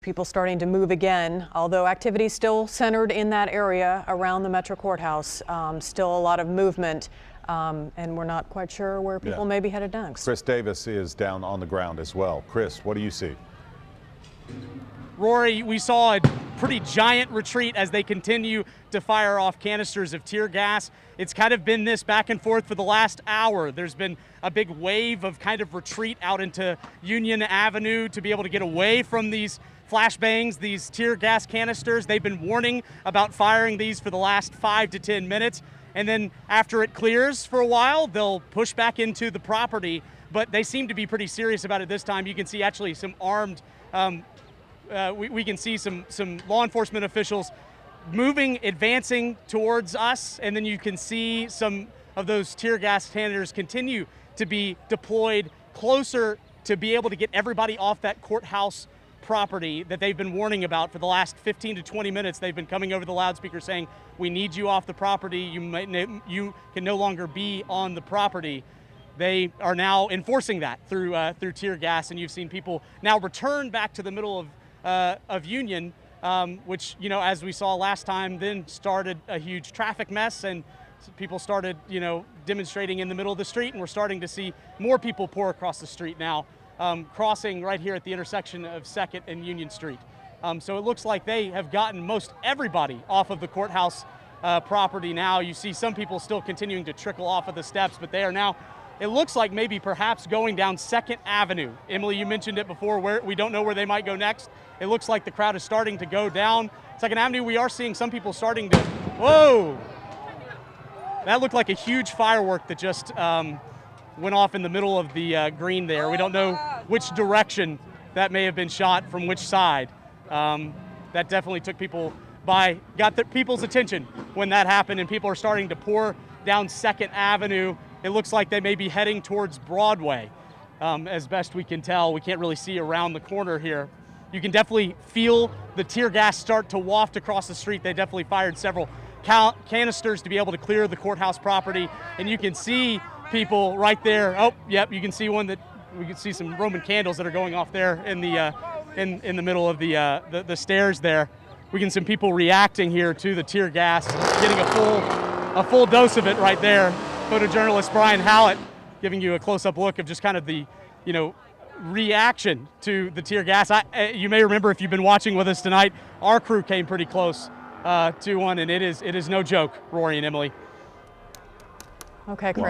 People starting to move again, although activity still centered in that area around the Metro Courthouse. Still a lot of movement, and we're not quite sure where people may be headed next. Chris Davis is down on the ground as well. Chris, what do you see? Rory, we saw a pretty giant retreat as they continue to fire off canisters of tear gas. It's kind of been this back and forth for the last hour. There's been a big wave of kind of retreat out into Union Avenue to be able to get away from these flashbangs, these tear gas canisters. They've been warning about firing these for the last 5 to 10 minutes. And then after it clears for a while, they'll push back into the property. But they seem to be pretty serious about it this time. You can see actually some armed we can see some law enforcement officials moving, advancing towards us, and then you can see some of those tear gas canisters continue to be deployed closer to be able to get everybody off that courthouse property that they've been warning about for the last 15 to 20 minutes. They've been coming over the loudspeaker saying, we need you off the property, you can no longer be on the property. They are now enforcing that through tear gas, and you've seen people now return back to the middle of Union, which, you know, as we saw last time, then started a huge traffic mess, and people started, you know, demonstrating in the middle of the street, and we're starting to see more people pour across the street now, crossing right here at the intersection of 2nd and Union Street. So it looks like they have gotten most everybody off of the courthouse property now. You see some people still continuing to trickle off of the steps, but they are now, it looks like maybe perhaps going down 2nd Avenue. Emily, you mentioned it before, where we don't know where they might go next. It looks like the crowd is starting to go down 2nd Avenue. We are seeing some people starting to, whoa! That looked like a huge firework that just went off in the middle of the green there. We don't know which direction that may have been shot from which side. That definitely took people by, got the people's attention when that happened, and people are starting to pour down 2nd Avenue. It looks like they may be heading towards Broadway, as best we can tell. We can't really see around the corner here. You can definitely feel the tear gas start to waft across the street. They definitely fired several canisters to be able to clear the courthouse property, and you can see people right there. Oh, yep, you can see one that we can see some Roman candles that are going off there in the in the middle of the stairs there. We can see some people reacting here to the tear gas, getting a full dose of it right there. Photojournalist Brian Hallett giving you a close-up look of just kind of the, you know, reaction to the tear gas. You may remember, if you've been watching with us tonight, our crew came pretty close to one, and it is no joke, Rory and Emily. Okay, Chris.